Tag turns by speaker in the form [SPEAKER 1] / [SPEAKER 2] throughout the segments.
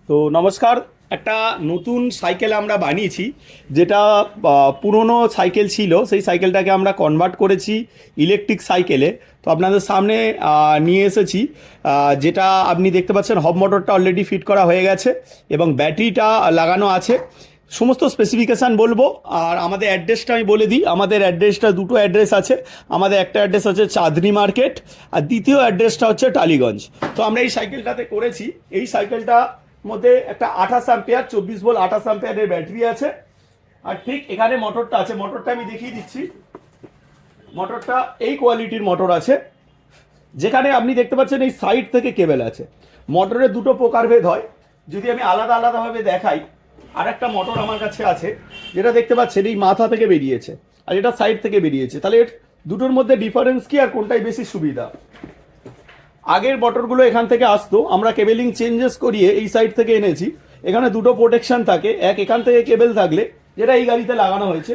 [SPEAKER 1] তো নমস্কার। একটা নতুন সাইকেল আমরা বানিয়েছি, যেটা পুরনো সাইকেল ছিল, সেই সাইকেলটাকে আমরা কনভার্ট করেছি ইলেকট্রিক সাইকেলে। তো আপনাদের সামনে নিয়ে এসেছি। যেটা আপনি দেখতে পাচ্ছেন, হব মোটরটা অলরেডি ফিট করা হয়ে গেছে এবং ব্যাটারিটা লাগানো আছে। সমস্ত স্পেসিফিকেশান বলবো, আর আমাদের অ্যাড্রেসটা আমি বলে দিই। আমাদের অ্যাড্রেসটা দুটো অ্যাড্রেস আছে। আমাদের একটা অ্যাড্রেস হচ্ছে চাঁদনি মার্কেট, আর দ্বিতীয় অ্যাড্রেসটা হচ্ছে টালিগঞ্জ। তো আমরা এই সাইকেলটাতে করেছি, এই সাইকেলটা মধ্যে একটা 28 অ্যাম্পিয়ার 24 ভোল্ট 28 অ্যাম্পিয়ারের ব্যাটারি আছে। আর ঠিক এখানে মোটরটা আছে, মোটরটা আমি দেখিয়ে দিচ্ছি। মোটরটা এই কোয়ালিটির মোটর আছে, যেখানে আপনি দেখতে পাচ্ছেন এই সাইড থেকে কেবেল আছে। মোটরের দুটো প্রকারভেদ হয়, যদি আমি আলাদা আলাদাভাবে দেখাই। আর একটা মোটর আমার কাছে আছে, যেটা দেখতে পাচ্ছেন এই মাথা থেকে বেরিয়েছে, আর এটা সাইড থেকে বেরিয়েছে। তাহলে দুটোর মধ্যে ডিফারেন্স কি, আর কোনটাই বেশি সুবিধা? আগের মোটরগুলো এখান থেকে আসতো, আমরা কেবেলিং চেঞ্জেস করিয়ে এই সাইড থেকে এনেছি। এখানে দুটো প্রোটেকশন থাকে, এখান থেকে কেবেল থাকলে, যেটা এই গাড়িতে লাগানো হয়েছে,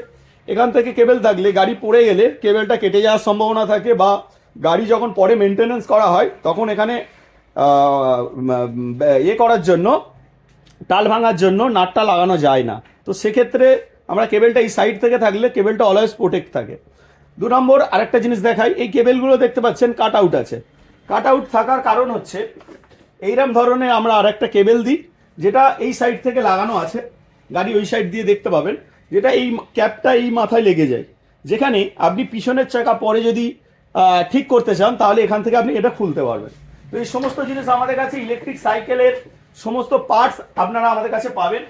[SPEAKER 1] এখান থেকে কেবেল থাকলে গাড়ি পড়ে গেলে কেবেলটা কেটে যাওয়ার সম্ভাবনা থাকে, বা গাড়ি যখন পরে মেনটেনেন্স করা হয় তখন এখানে করার জন্য, টাল ভাঙার জন্য নাটটা লাগানো যায় না। তো সেক্ষেত্রে আমরা কেবেলটা এই সাইড থেকে থাকলে কেবেলটা অলওয়েজ প্রোটেক্ট থাকে। 2 নম্বর আরেকটা জিনিস দেখাই, এই কেবেলগুলো দেখতে পাচ্ছেন কাট আউট আছে। কাট আউট থাকার কারণ হচ্ছে, এইরকম ধরনের আমরা আরেকটা কেবেল দিই, যেটা এই সাইড থেকে লাগানো আছে, গাড়ি ওই সাইড দিয়ে দেখতে পাবেন, যেটা এই ক্যাপটা এই মাথায় লেগে যায়। যেখানে আপনি পিছনের চাকা পরে যদি ঠিক করতে চান, তাহলে এখান থেকে আপনি এটা খুলতে পারবেন। তো এই সমস্ত জিনিস আমাদের কাছে, ইলেকট্রিক সাইকেলের সমস্ত পার্টস আপনারা আমাদের কাছে পাবেন।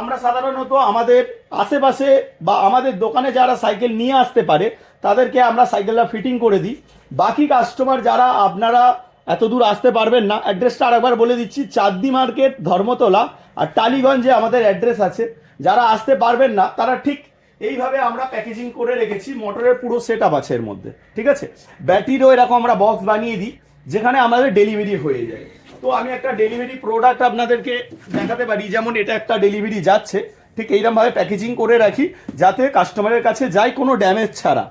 [SPEAKER 1] আমরা সাধারণত আমাদের আশেপাশে বা আমাদের দোকানে যারা সাইকেল নিয়ে আসতে পারে, তাদেরকে আমরা সাইকেলটা ফিটিং করে দিই। বাকি কাস্টমার যারা আপনারা এত দূর আসতে পারবেন না, অ্যাড্রেসটা আরেকবার বলে দিচ্ছি, চাঁদনি মার্কেট, ধর্মতলা, আর টালিগঞ্জে আমাদের অ্যাড্রেস আছে। যারা আসতে পারবেন না, তারা ঠিক এইভাবে আমরা প্যাকেজিং করে রেখেছি। মোটরের পুরো সেট আপ আছে এর মধ্যে, ঠিক আছে। ব্যাটারিরও এরকম আমরা বক্স বানিয়ে দিই, যেখানে আমাদের ডেলিভারি হয়ে যায়। তো আমি একটা ডেলিভারি প্রোডাক্ট আপনাদেরকে দেখাতে পারি। যেমন এটা একটা ডেলিভারি যাচ্ছে, ঠিক এইরকমভাবে প্যাকেজিং করে রাখি, যাতে কাস্টমারের কাছে যায় কোনো ড্যামেজ ছাড়া।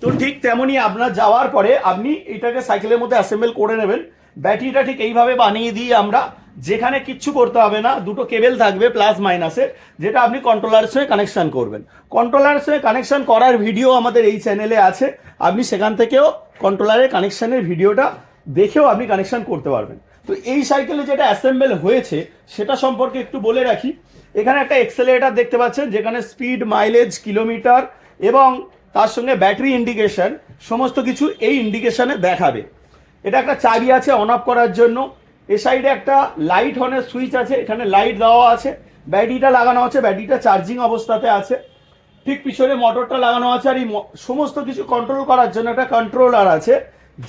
[SPEAKER 1] তো ঠিক তেমনই আপনার যাওয়ার পরে আপনি এটাকে সাইকেলের মধ্যে অ্যাসেম্বল করে নেবেন। ব্যাটারিটা ঠিক এইভাবে বানিয়ে দিই আমরা, যেখানে কিচ্ছু করতে হবে না। দুটো কেবেল থাকবে প্লাস মাইনাসে, যেটা আপনি কন্ট্রোলারের সঙ্গে কানেকশন করবেন। কন্ট্রোলারের সঙ্গে কানেকশন করার ভিডিও আমাদের এই চ্যানেলে আছে, আপনি সেখান থেকেও কন্ট্রোলারের কানেকশানের ভিডিওটা দেখেও আপনি কানেকশন করতে পারবেন। তো এই সাইকেলে যেটা অ্যাসেম্বল হয়েছে সেটা সম্পর্কে একটু বলে রাখি। এখানে একটা এক্সেলারেটর দেখতে পাচ্ছেন, যেখানে স্পিড, মাইলেজ, কিলোমিটার এবং তার সঙ্গে ব্যাটারি ইন্ডিকেশন, সমস্ত কিছু এই ইন্ডিকেশনে দেখাবে। এটা একটা চাবি আছে অন অফ করার জন্য। এ সাইডে একটা লাইট অনের সুইচ আছে, এখানে লাইট দেওয়া আছে। ব্যাটারিটা লাগানো আছে, ব্যাটারিটা চার্জিং অবস্থাতে আছে। ঠিক পিছনে মোটরটা লাগানো আছে, আর এই সমস্ত কিছু কন্ট্রোল করার জন্য একটা কন্ট্রোলার আছে,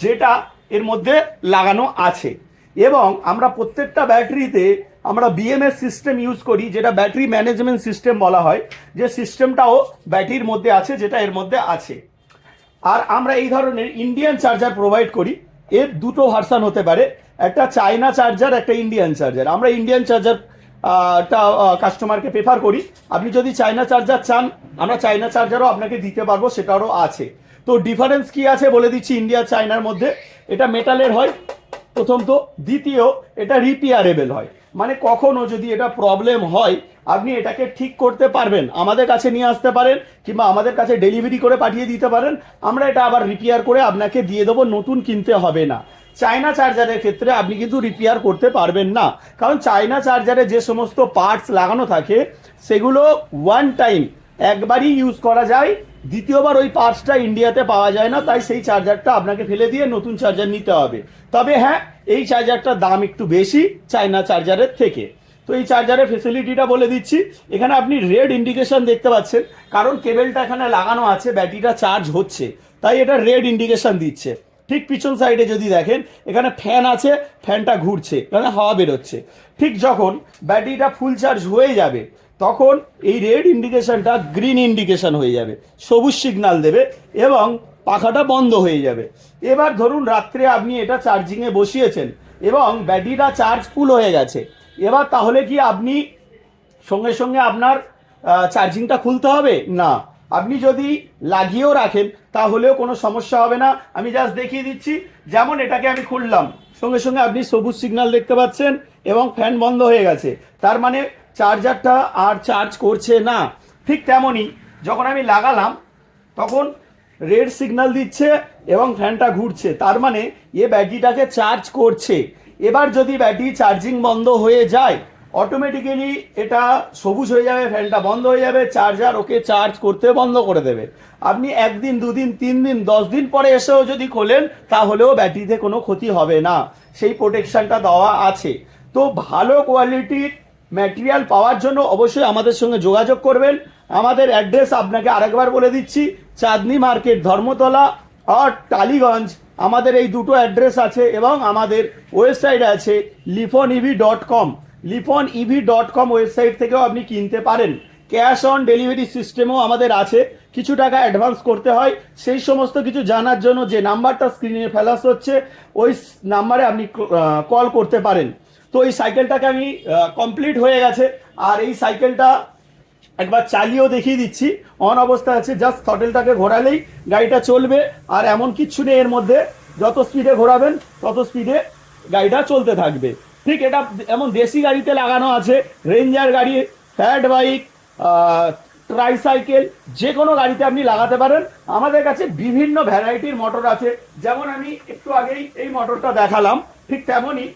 [SPEAKER 1] যেটা এর মধ্যে লাগানো আছে। এবং আমরা প্রত্যেকটা ব্যাটারিতে আমরা বিএমএস সিস্টেম ইউজ করি, যেটা ব্যাটারি ম্যানেজমেন্ট সিস্টেম বলা হয়, যে সিস্টেমটাও ব্যাটারির মধ্যে আছে, যেটা এর মধ্যে আছে। আর আমরা এই ধরনের ইন্ডিয়ান চার্জার প্রোভাইড করি। এর দুটো ভার্সান হতে পারে, একটা চায়না চার্জার, একটা ইন্ডিয়ান চার্জার। আমরা ইন্ডিয়ান চার্জার কাস্টমারকে প্রেফার করি। আপনি যদি চায়না চার্জার চান, আমরা চায়না চার্জারও আপনাকে দিতে পারবো, সেটারও আছে। তো ডিফারেন্স কি আছে বলে দিচ্ছি ইন্ডিয়া চায়নার মধ্যে। এটা মেটালের হয় প্রথম, তো দ্বিতীয় এটা রিপেয়ারেবল হয়। মানে কখনো যদি এটা প্রবলেম হয়, আপনি এটাকে ঠিক করতে পারবেন, আমাদের কাছে নিয়ে আসতে পারেন, কিংবা আমাদের কাছে ডেলিভারি করে পাঠিয়ে দিতে পারেন। আমরা এটা আবার রিপেয়ার করে আপনাকে দিয়ে দেবো, নতুন কিনতে হবে না। চায়না চার্জারের ক্ষেত্রে আপনি কিন্তু রিপেয়ার করতে পারবেন না, কারণ চায়না চার্জারে যে সমস্ত পার্টস লাগানো থাকে, সেগুলো ওয়ান টাইম একবারই ইউজ করা যায়, দ্বিতীয়বার ওই পার্টসটা ইন্ডিয়াতে পাওয়া যায় না। তাই সেই চার্জারটা আপনাকে ফেলে দিয়ে নতুন চার্জার নিতে হবে। তবে হ্যাঁ, এই চার্জারটার দাম একটু বেশি চায়না চার্জারের থেকে। তো এই চার্জারের ফেসিলিটিটা বলে দিচ্ছি। এখানে আপনি রেড ইন্ডিকেশন দেখতে পাচ্ছেন, কারণ কেবেলটা এখানে লাগানো আছে, ব্যাটারিটা চার্জ হচ্ছে, তাই এটা রেড ইন্ডিকেশন দিচ্ছে। ঠিক পিছন সাইডে যদি দেখেন, এখানে ফ্যান আছে, ফ্যানটা ঘুরছে, এখানে হাওয়া বেরোচ্ছে। ঠিক যখন ব্যাটারিটা ফুল চার্জ হয়ে যাবে, তখন এই রেড ইন্ডিকেশনটা গ্রিন ইন্ডিকেশন হয়ে যাবে, সবুজ সিগন্যাল দেবে, এবং পাখাটা বন্ধ হয়ে যাবে। এবার ধরুন রাত্রে আপনি এটা চার্জিংয়ে বসিয়েছেন এবং ব্যাটারিটা চার্জ ফুল হয়ে গেছে। এবার তাহলে কি আপনি সঙ্গে সঙ্গে আপনার চার্জিংটা খুলতে হবে না? আপনি যদি লাগিয়েও রাখেন, তাহলেও কোনো সমস্যা হবে না। আমি জাস্ট দেখিয়ে দিচ্ছি। যেমন এটাকে আমি খুললাম, সঙ্গে সঙ্গে আপনি সবুজ সিগন্যাল দেখতে পাচ্ছেন এবং ফ্যান বন্ধ হয়ে গেছে, তার মানে চার্জারটা আর চার্জ করছে না। ঠিক তেমনই যখন আমি লাগালাম তখন রেড সিগন্যাল দিচ্ছে এবং ফ্যানটা ঘুরছে, তার মানে এ ব্যাটারিটাকে চার্জ করছে। এবার যদি ব্যাটারি চার্জিং বন্ধ হয়ে যায় অটোমেটিক্যালি এটা সবুজ হয়ে যাবে, ফ্যানটা বন্ধ হয়ে যাবে, চার্জার ওকে চার্জ করতে বন্ধ করে দেবে। আপনি 1 দিন 2 দিন 3 দিন 10 দিন পরে এসেও যদি খোলেন তাহলেও ব্যাটারিতে কোনো ক্ষতি হবে না, সেই প্রোটেকশনটা দেওয়া আছে। তো ভালো কোয়ালিটির ম্যাটেরিয়াল পাওয়ার জন্য অবশ্যই আমাদের সঙ্গে যোগাযোগ করবেন। আমাদের অ্যাড্রেস আপনাকে আরেকবার বলে দিচ্ছি, চাঁদনি মার্কেট ধর্মতলা আর টালিগঞ্জ, আমাদের এই দুটো অ্যাড্রেস আছে এবং আমাদের ওয়েবসাইট আছে lifonev.com। lifonev.com ওয়েবসাইট থেকেও আপনি কিনতে পারেন। ক্যাশ অন ডেলিভারি সিস্টেমও আমাদের আছে, কিছু টাকা অ্যাডভান্স করতে হয়। সেই সমস্ত কিছু জানার জন্য যে নাম্বারটা স্ক্রিনে ফ্ল্যাশ হচ্ছে ওই নাম্বারে আপনি কল করতে পারেন। তো এই সাইকেলটাকে আমি কমপ্লিট হয়ে গেছে, আর এই সাইকেলটা একবার চালিয়েও দেখিয়ে দিচ্ছি। অন অবস্থা আছে, জাস্ট থ্রটেলটাকে ঘোরালেই গাড়িটা চলবে, আর এমন কিচ্ছু নেই এর মধ্যে, যত স্পিডে ঘোরাবেন তত স্পিডে গাড়িটা চলতে থাকবে। ঠিক এটা এমন দেশি গাড়িতে লাগানো আছে, রেঞ্জার গাড়ি, ফ্যাট বাইক, ট্রাইসাইকেল, যে কোনো গাড়িতে আপনি লাগাতে পারেন। আমাদের কাছে বিভিন্ন ভ্যারাইটির মোটর আছে, যেমন আমি একটু আগেই এই মোটরটা দেখালাম, ঠিক তেমনই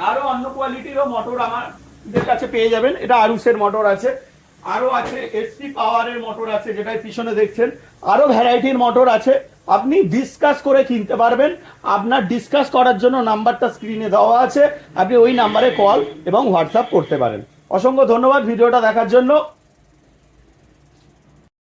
[SPEAKER 1] আরো অন্য কোয়ালিটিরও মোটর আমাদের কাছে পেয়ে যাবেন। এটা আরুসের মোটর আছে, আরো আছে এসপি পাওয়ারের মোটর আছে, যেটা পিছনে দেখছেন, আরো ভ্যারাইটির মোটর আছে। আপনি ডিসকাস করে কিনতে পারবেন। আপনার ডিসকাস করার জন্য নাম্বারটা স্ক্রিনে দেওয়া আছে, আপনি ওই নাম্বারে কল এবং হোয়াটসঅ্যাপ করতে পারেন। অসংখ্য ধন্যবাদ ভিডিওটা দেখার জন্য।